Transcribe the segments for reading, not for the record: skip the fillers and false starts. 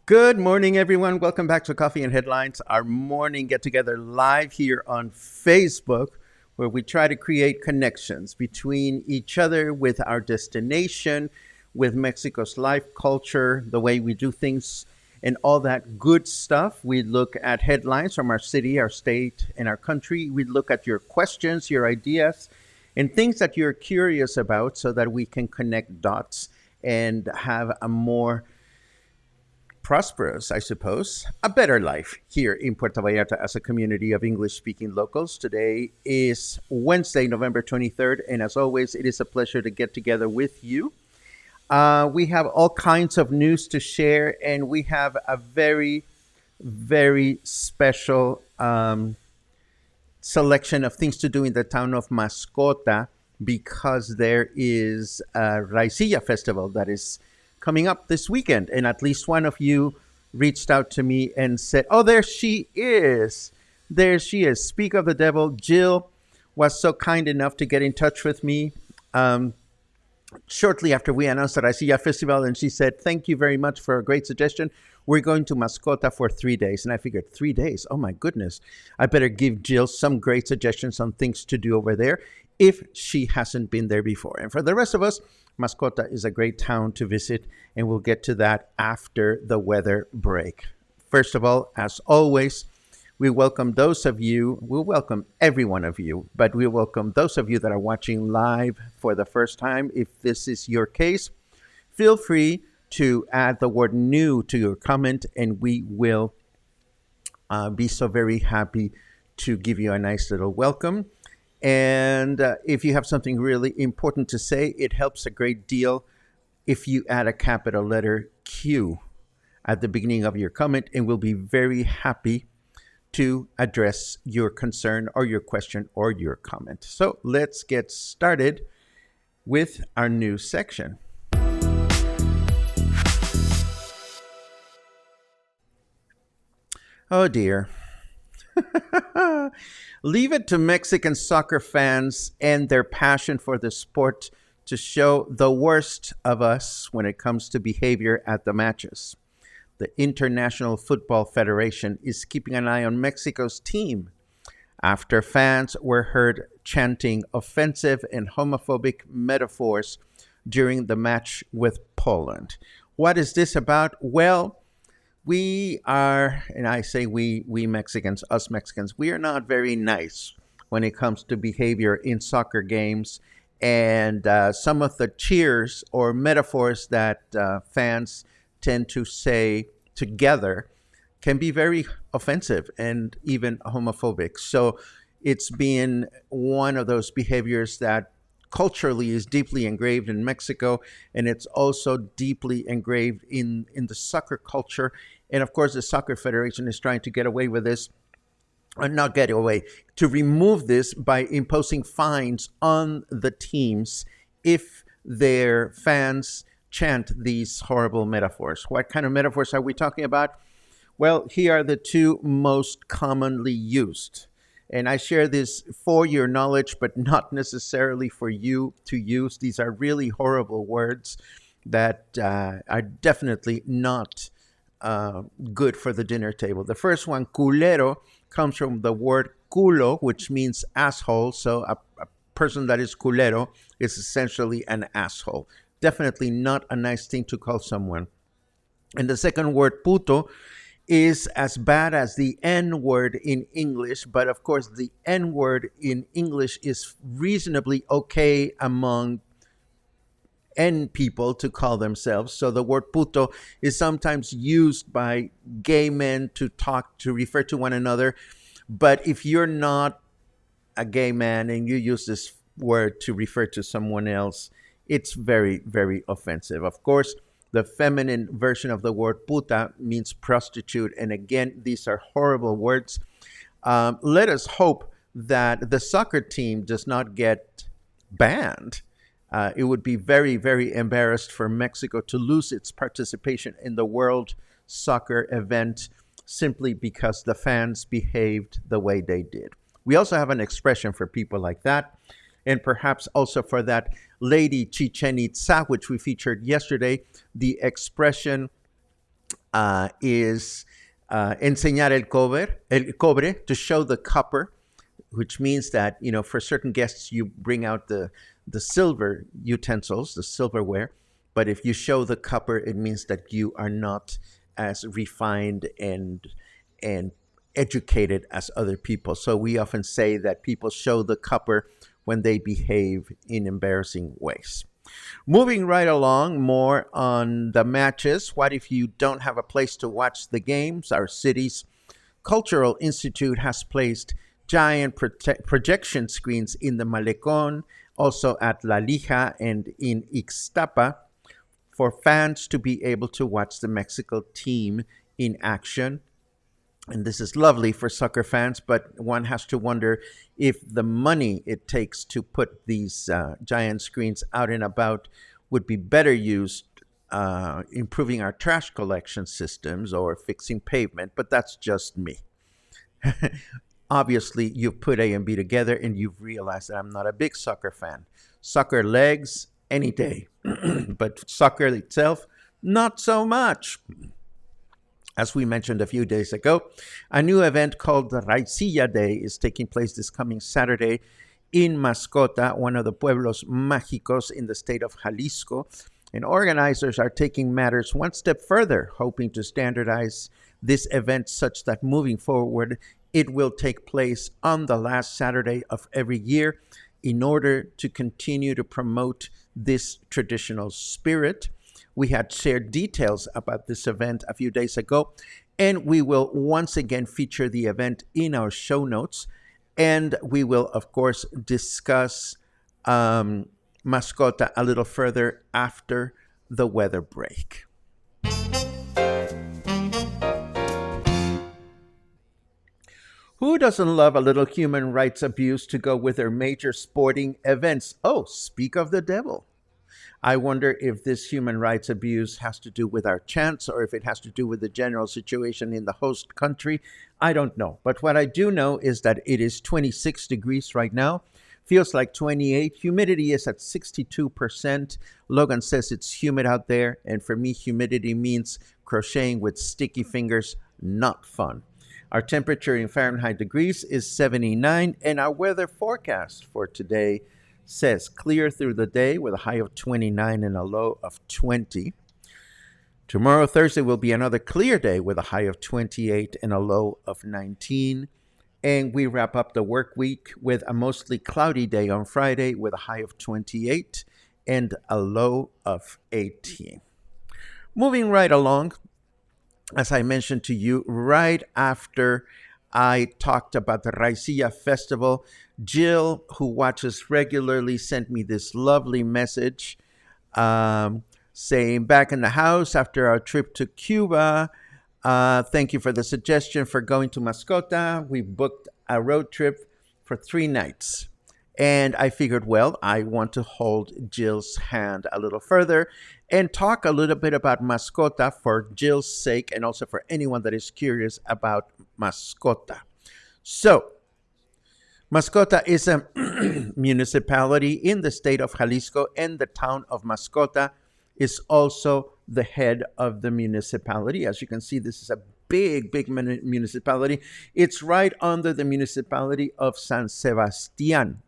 Good morning, everyone. Welcome back to Coffee and Headlines, our morning get-together live here on Facebook, where we try to create connections between each other with our destination, with Mexico's life, culture, the way we do things, and all that good stuff. We look at headlines from our city, our state, and our country. We look at your questions, your ideas, and things that you're curious about so that we can connect dots and have a more prosperous, I suppose, a better life here in Puerto Vallarta as a community of English-speaking locals. Today is Wednesday, November 23rd, and as always, it is a pleasure to get together with you. We have all kinds of news to share, and we have a very, very special selection of things to do in the town of Mascota, because there is a Raizia festival that is coming up this weekend, and at least one of you reached out to me and said, oh, there she is. There she is. Speak of the devil. Jill was so kind enough to get in touch with me shortly after we announced the Raizia Festival, and she said, thank you very much for a great suggestion. We're going to Mascota for 3 days. And I figured, 3 days? Oh, my goodness. I better give Jill some great suggestions on things to do over there if she hasn't been there before. And for the rest of us, Mascota is a great town to visit, and we'll get to that after the weather break. First of all, as always, we welcome we'll welcome every one of you, but we welcome those of you that are watching live for the first time. If this is your case, feel free to add the word new to your comment, and we will be so very happy to give you a nice little welcome. And if you have something really important to say, it helps a great deal if you add a capital letter Q at the beginning of your comment, and we'll be very happy to address your concern or your question or your comment. So let's get started with our news section. Oh dear. Leave it to Mexican soccer fans and their passion for the sport to show the worst of us when it comes to behavior at the matches. The International Football Federation is keeping an eye on Mexico's team after fans were heard chanting offensive and homophobic metaphors during the match with Poland. What is this about? Well, we are, and I say we Mexicans, us Mexicans, we are not very nice when it comes to behavior in soccer games. And some of the cheers or metaphors that fans tend to say together can be very offensive and even homophobic. So it's been one of those behaviors that culturally is deeply engraved in Mexico, and it's also deeply engraved in the soccer culture. And of course, the Soccer Federation is trying to get away with this, or not get away, to remove this by imposing fines on the teams if their fans chant these horrible metaphors. What kind of metaphors are we talking about? Well, here are the two most commonly used. And I share this for your knowledge, but not necessarily for you to use. These are really horrible words that are definitely not good for the dinner table. The first one, culero, comes from the word culo, which means asshole. So a person that is culero is essentially an asshole. Definitely not a nice thing to call someone. And the second word, puto, is as bad as the N word in English, but of course, the N word in English is reasonably okay among N people to call themselves. So the word puto is sometimes used by gay men to refer to one another. But if you're not a gay man and you use this word to refer to someone else, it's very, very offensive. Of course, the feminine version of the word puta means prostitute. And again, these are horrible words. Let us hope that the soccer team does not get banned. It would be very, very embarrassed for Mexico to lose its participation in the World Soccer event simply because the fans behaved the way they did. We also have an expression for people like that, and perhaps also for that lady Chichen Itza, which we featured yesterday. The expression is enseñar el cobre, to show the copper, which means that, you know, for certain guests, you bring out the silver utensils, the silverware. But if you show the copper, it means that you are not as refined and educated as other people. So we often say that people show the copper when they behave in embarrassing ways. Moving right along, more on the matches. What if you don't have a place to watch the games? Our city's Cultural Institute has placed giant projection screens in the Malecón, also at La Lija and in Ixtapa, for fans to be able to watch the Mexico team in action. And this is lovely for soccer fans, but one has to wonder if the money it takes to put these giant screens out and about would be better used improving our trash collection systems or fixing pavement, but that's just me. Obviously, you've put A and B together and you've realized that I'm not a big soccer fan. Soccer legs, any day. But soccer itself, not so much. As we mentioned a few days ago, a new event called the Raizia Day is taking place this coming Saturday in Mascota, one of the pueblos mágicos in the state of Jalisco. And organizers are taking matters one step further, hoping to standardize this event such that moving forward, it will take place on the last Saturday of every year in order to continue to promote this traditional spirit. We had shared details about this event a few days ago, and we will once again feature the event in our show notes. And we will, of course, discuss Mascota a little further after the weather break. Who doesn't love a little human rights abuse to go with their major sporting events? Oh, speak of the devil. I wonder if this human rights abuse has to do with our chants or if it has to do with the general situation in the host country. I don't know. But what I do know is that it is 26 degrees right now. Feels like 28. Humidity is at 62%. Logan says it's humid out there. And for me, humidity means crocheting with sticky fingers. Not fun. Our temperature in Fahrenheit degrees is 79. And our weather forecast for today says clear through the day with a high of 29 and a low of 20. Tomorrow, Thursday, will be another clear day with a high of 28 and a low of 19. And we wrap up the work week with a mostly cloudy day on Friday with a high of 28 and a low of 18. Moving right along, as I mentioned to you, right after I talked about the Raizia Festival, Jill, who watches regularly, sent me this lovely message saying, back in the house after our trip to Cuba. Thank you for the suggestion for going to Mascota. We booked a road trip for 3 nights. And I figured, well, I want to hold Jill's hand a little further and talk a little bit about Mascota for Jill's sake and also for anyone that is curious about Mascota. So, Mascota is a municipality in the state of Jalisco, and the town of Mascota is also the head of the municipality. As you can see, this is a big municipality. It's right under the municipality of San Sebastian.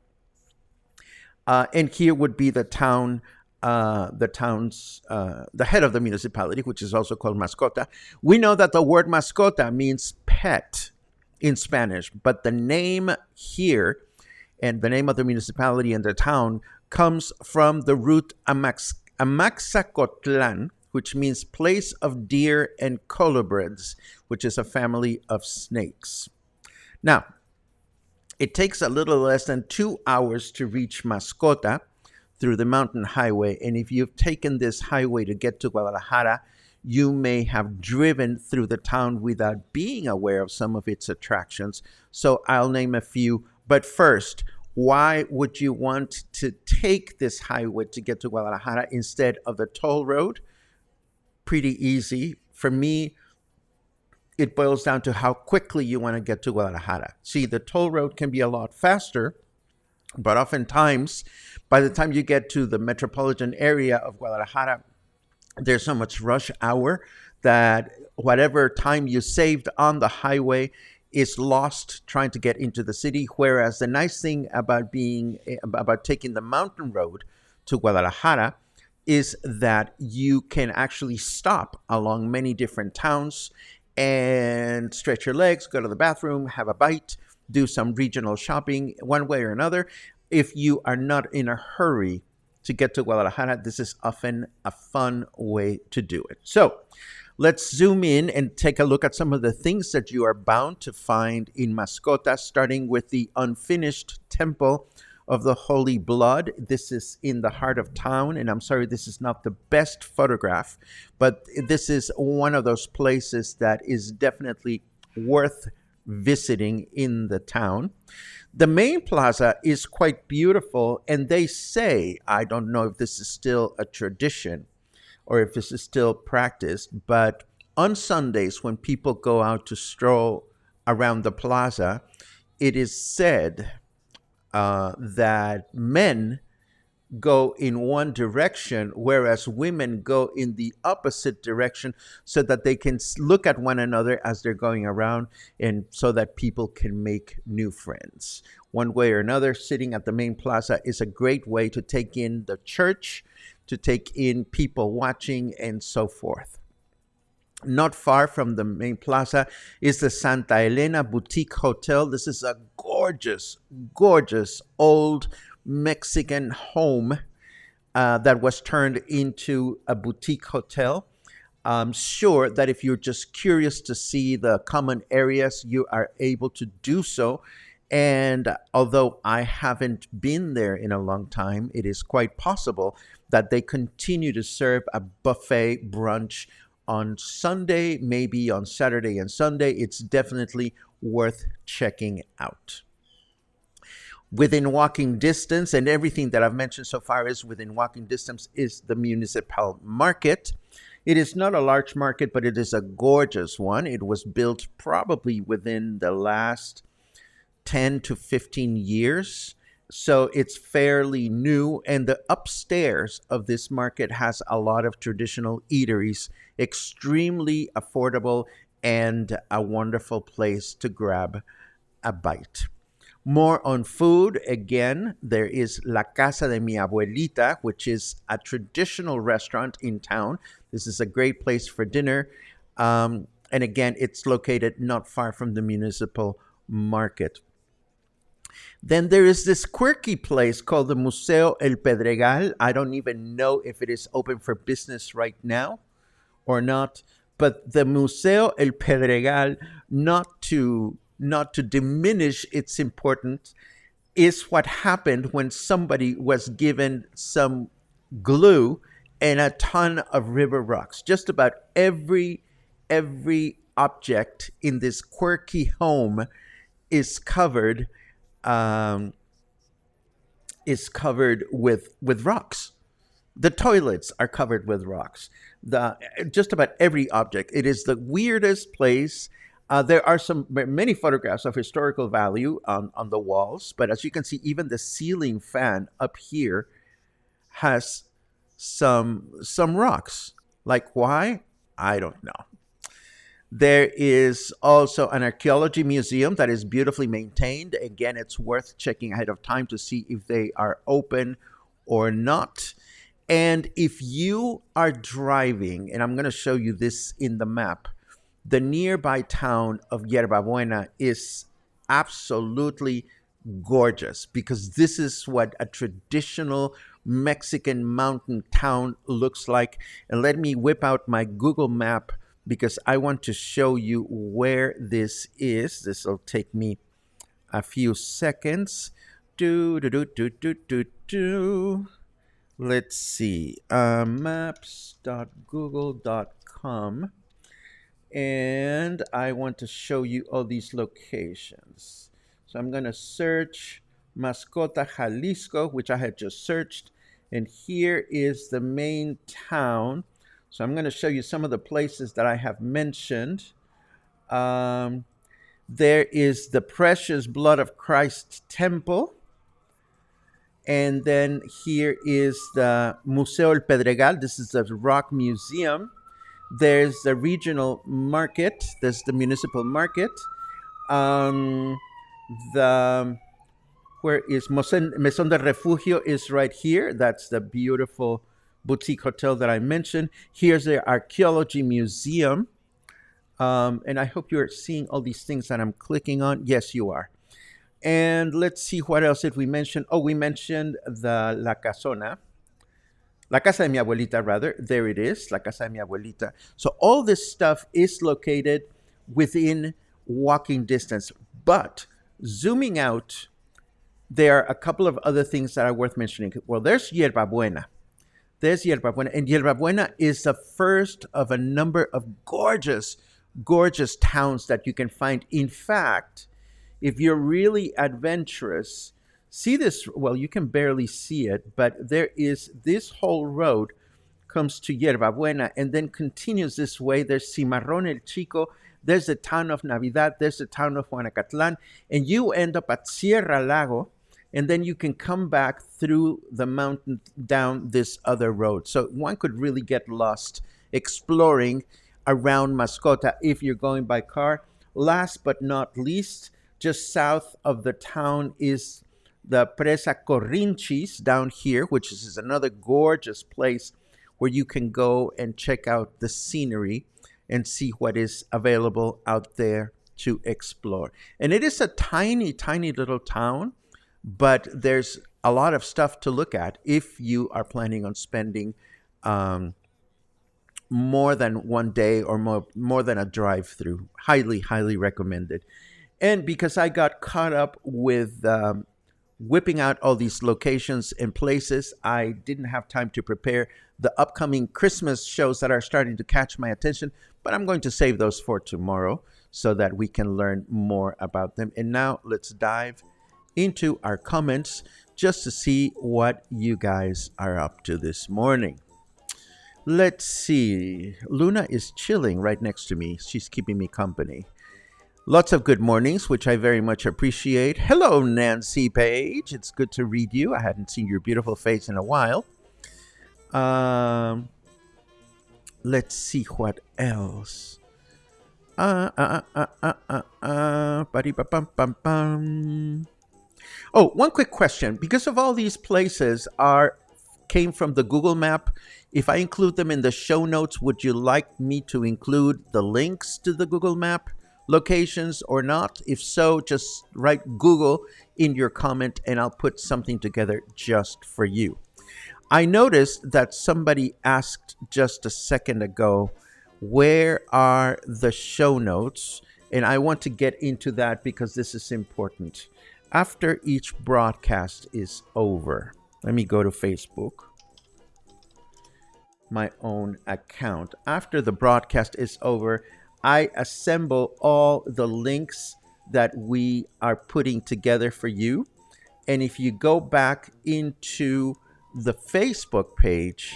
And here would be the town, the head of the municipality, which is also called Mascota. We know that the word mascota means pet in Spanish, but the name here and the name of the municipality and the town comes from the root Amaxacotlan, which means place of deer and colubrids, which is a family of snakes. Now, it takes a little less than 2 hours to reach Mascota through the mountain highway. And if you've taken this highway to get to Guadalajara, you may have driven through the town without being aware of some of its attractions. So I'll name a few. But first, why would you want to take this highway to get to Guadalajara instead of the toll road? Pretty easy. For me, it boils down to how quickly you want to get to Guadalajara. See, the toll road can be a lot faster, but oftentimes, by the time you get to the metropolitan area of Guadalajara, there's so much rush hour that whatever time you saved on the highway is lost trying to get into the city. Whereas the nice thing about taking the mountain road to Guadalajara is that you can actually stop along many different towns and stretch your legs, go to the bathroom, have a bite, do some regional shopping one way or another. If you are not in a hurry to get to Guadalajara, this is often a fun way to do it. So let's zoom in and take a look at some of the things that you are bound to find in Mascota, starting with the unfinished temple of the Holy Blood. This is in the heart of town, and I'm sorry this is not the best photograph, but this is one of those places that is definitely worth visiting in the town. The main plaza is quite beautiful, and they say, I don't know if this is still a tradition or if this is still practiced, but on Sundays when people go out to stroll around the plaza, it is said that men go in one direction, whereas women go in the opposite direction so that they can look at one another as they're going around and so that people can make new friends. One way or another, sitting at the main plaza is a great way to take in the church, to take in people watching, and so forth. Not far from the main plaza is the Santa Elena Boutique Hotel. This is a gorgeous old Mexican home that was turned into a boutique hotel. I'm sure that if you're just curious to see the common areas, you are able to do so. And although I haven't been there in a long time, it is quite possible that they continue to serve a buffet brunch on Sunday, maybe on Saturday and Sunday. It's definitely worth checking out. Within walking distance, and everything that I've mentioned so far is within walking distance, is the municipal market. It is not a large market, but it is a gorgeous one. It was built probably within the last 10 to 15 years. So it's fairly new, and the upstairs of this market has a lot of traditional eateries, extremely affordable, and a wonderful place to grab a bite. More on food, again, there is La Casa de mi Abuelita, which is a traditional restaurant in town. This is a great place for dinner. And again, it's located not far from the municipal market. Then there is this quirky place called the Museo El Pedregal. I don't even know if it is open for business right now or not, but the Museo El Pedregal, not to diminish its importance, is what happened when somebody was given some glue and a ton of river rocks. Just about every object in this quirky home is covered is covered with rocks. The toilets are covered with rocks. The Just about every object. It is the weirdest place. There are many photographs of historical value on the walls, but as you can see, even the ceiling fan up here has some rocks. Like why? I don't know. There is also an archaeology museum that is beautifully maintained. Again, it's worth checking ahead of time to see if they are open or not. And if you are driving, and I'm going to show you this in the map, the nearby town of Yerba Buena is absolutely gorgeous because this is what a traditional Mexican mountain town looks like. And let me whip out my Google map because I want to show you where this is. This will take me a few seconds. Let's see. Maps.google.com. And I want to show you all these locations. So I'm going to search Mascota, Jalisco, which I had just searched. And here is the main town. So I'm going to show you some of the places that I have mentioned. There is the Precious Blood of Christ Temple. And then here is the Museo El Pedregal. This is the rock museum. There's the regional market. There's the municipal market. Where is Maison de Refugio is right here. That's the beautiful boutique hotel that I mentioned. Here's the archaeology museum. And I hope you're seeing all these things that I'm clicking on. Yes, you are. And let's see what else did we mention. Oh, we mentioned the La Casona. La Casa de mi Abuelita, rather. There it is, La Casa de mi Abuelita. So all this stuff is located within walking distance. But zooming out, there are a couple of other things that are worth mentioning. Well, there's Yerba Buena. There's Yerba Buena. And Yerba Buena is the first of a number of gorgeous, gorgeous towns that you can find. In fact, if you're really adventurous, see this, well, you can barely see it, but there is this whole road comes to Yerba Buena and then continues this way. There's Cimarrón El Chico, there's the town of Navidad, there's the town of Juanacatlan, and you end up at Sierra Lago, and then you can come back through the mountain down this other road. So one could really get lost exploring around Mascota if you're going by car. Last but not least, just south of the town is the Presa Corrinchis down here, which is another gorgeous place where you can go and check out the scenery and see what is available out there to explore. And it is a tiny, tiny little town, but there's a lot of stuff to look at if you are planning on spending more than one day or more than a drive-through. Highly, highly recommended. And because I got caught up with whipping out all these locations and places, I didn't have time to prepare the upcoming Christmas shows that are starting to catch my attention, but I'm going to save those for tomorrow so that we can learn more about them. And now let's dive into our comments just to see what you guys are up to this morning. Let's see. Luna is chilling right next to me. She's keeping me company. Lots of good mornings, which I very much appreciate. Hello, Nancy Page. It's good to read you. I hadn't seen your beautiful face in a while. Let's see what else. Oh, one quick question. Because of all these places came from the Google map, if I include them in the show notes, would you like me to include the links to the Google map locations or not? If so, just write Google in your comment and I'll put something together just for you. I noticed that somebody asked just a second ago, where are the show notes? And I want to get into that because this is important. After each broadcast is over, let me go to Facebook, my own account. After the broadcast is over, I assemble all the links that we are putting together for you. And if you go back into the Facebook page,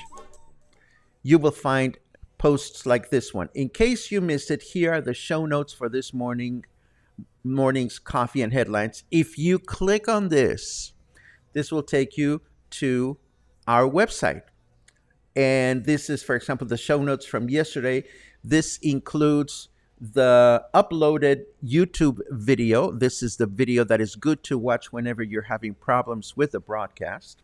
you will find posts like this one. In case you missed it, here are the show notes for this morning's coffee and headlines. If you click on this, this will take you to our website. And this is, for example, the show notes from yesterday. This includes the uploaded YouTube video. This is the video that is good to watch whenever you're having problems with the broadcast.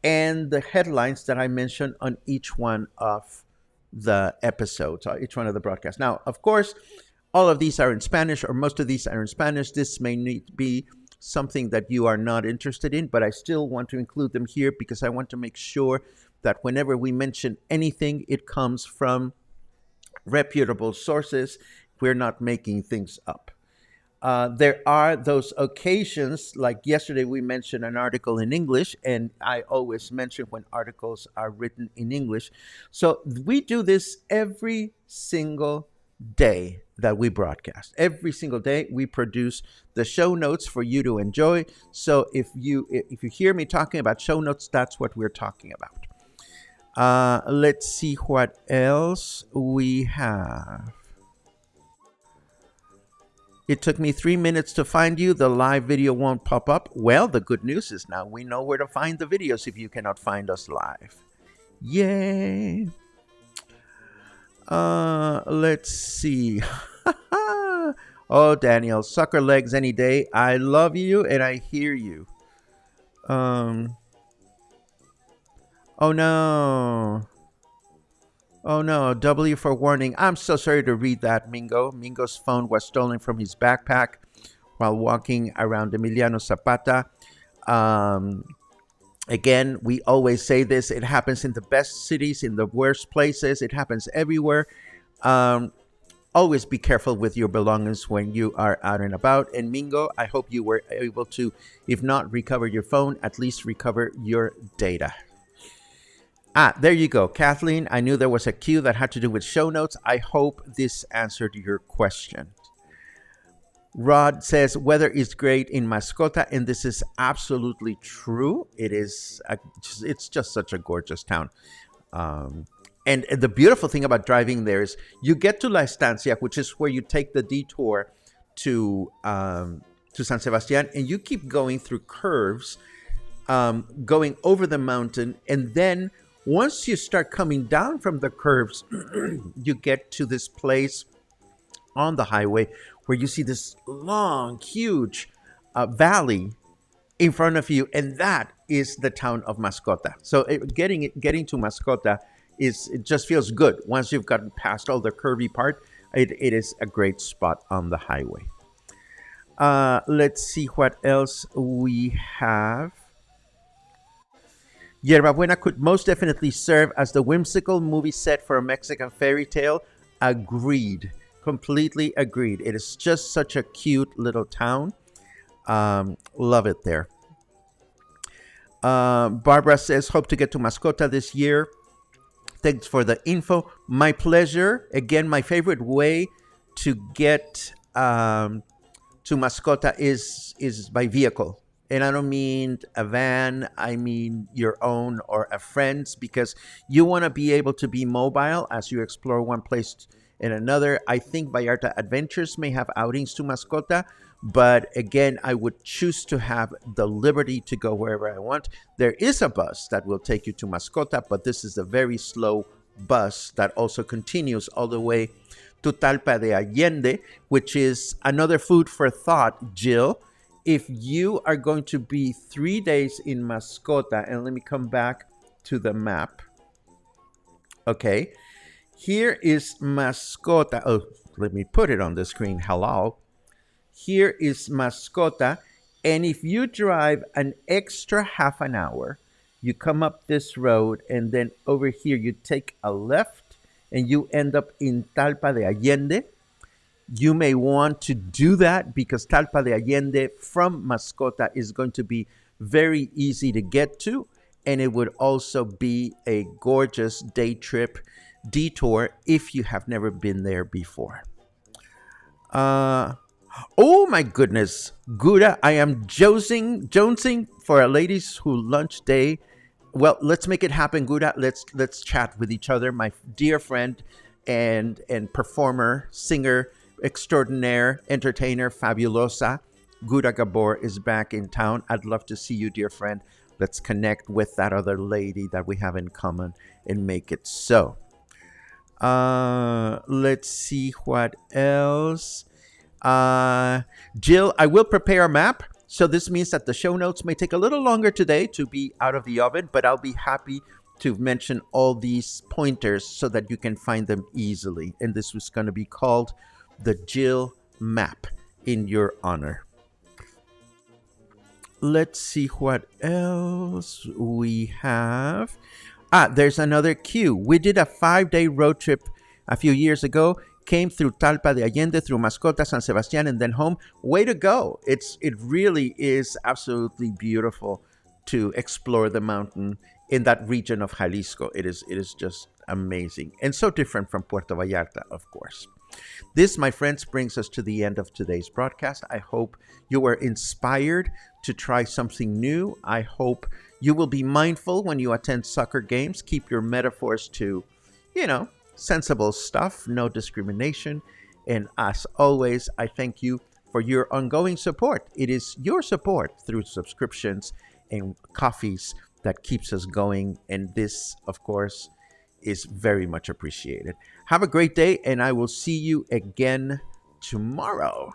And the headlines that I mentioned on each one of the episodes, each one of the broadcasts. Now, of course, all of these are in Spanish, or most of these are in Spanish. This may need to be something that you are not interested in, but I still want to include them here because I want to make sure that whenever we mention anything, it comes from reputable sources. We're not making things up. There are those occasions, like yesterday we mentioned an article in English, and I always mention when articles are written in English. So we do this every single day that we broadcast. Every single day we produce the show notes for you to enjoy. So if you hear me talking about show notes, that's what we're talking about. Let's see what else we have. It took me 3 minutes to find you. The live video won't pop up. Well, the good news is now we know where to find the videos if you cannot find us live. Yay. Let's see. Oh, Daniel, sucker legs any day. I love you and I hear you. Oh, no. Oh no, W for warning. I'm so sorry to read that, Mingo. Mingo's phone was stolen from his backpack while walking around Emiliano Zapata. Again, we always say this. It happens in the best cities, in the worst places. It happens everywhere. Always be careful with your belongings when you are out and about. And Mingo, I hope you were able to, if not recover your phone, at least recover your data. There you go. Kathleen, I knew there was a cue that had to do with show notes. I hope this answered your question. Rod says, weather is great in Mascota, and this is absolutely true. It's just such a gorgeous town. And the beautiful thing about driving there is you get to La Estancia, which is where you take the detour to San Sebastian, and you keep going through curves, going over the mountain, and then once you start coming down from the curves, you get to this place on the highway where you see this long, huge valley in front of you, and that is the town of Mascota. So getting to Mascota it just feels good. Once you've gotten past all the curvy part, it is a great spot on the highway. Let's see what else we have. Yerba Buena could most definitely serve as the whimsical movie set for a Mexican fairy tale. Agreed. Completely agreed. It is just such a cute little town. Love it there. Barbara says, hope to get to Mascota this year. Thanks for the info. My pleasure. Again, my favorite way to get to Mascota is by vehicle. And I don't mean a van, I mean your own or a friend's, because you want to be able to be mobile as you explore one place and another. I think Vallarta Adventures may have outings to Mascota, but again, I would choose to have the liberty to go wherever I want. There is a bus that will take you to Mascota, but this is a very slow bus that also continues all the way to Talpa de Allende, which is another food for thought, Jill. If you are going to be 3 days in Mascota, and let me come back to the map. Okay, here is Mascota. Oh, let me put it on the screen. Hello. Here is Mascota. And if you drive an extra half an hour, you come up this road, and then over here you take a left, and you end up in Talpa de Allende. You may want to do that because Talpa de Allende from Mascota is going to be very easy to get to, and it would also be a gorgeous day trip detour if you have never been there before. Oh my goodness, Gouda, I am jonesing for a ladies who lunch day. Well, let's make it happen, Gouda. Let's chat with each other. My dear friend and performer, singer extraordinaire, entertainer, fabulosa, Gouda Gabor is back in town. I'd love to see you, dear friend. Let's connect with that other lady that we have in common and make it so. Let's see what else. Jill, I will prepare a map. So this means that the show notes may take a little longer today to be out of the oven, but I'll be happy to mention all these pointers so that you can find them easily. And this was going to be called the Jill map in your honor. Let's see what else we have. There's another cue. We did a 5-day road trip a few years ago. Came through Talpa de Allende, through Mascota, San Sebastián, and then home. Way to go. It really is absolutely beautiful to explore the mountain in that region of Jalisco. It is just amazing. And so different from Puerto Vallarta, of course. This, my friends, brings us to the end of today's broadcast. I hope you were inspired to try something new. I hope you will be mindful when you attend soccer games. Keep your metaphors to, sensible stuff, no discrimination. And as always, I thank you for your ongoing support. It is your support through subscriptions and coffees that keeps us going. And this, of course, is very much appreciated. Have a great day, and I will see you again tomorrow.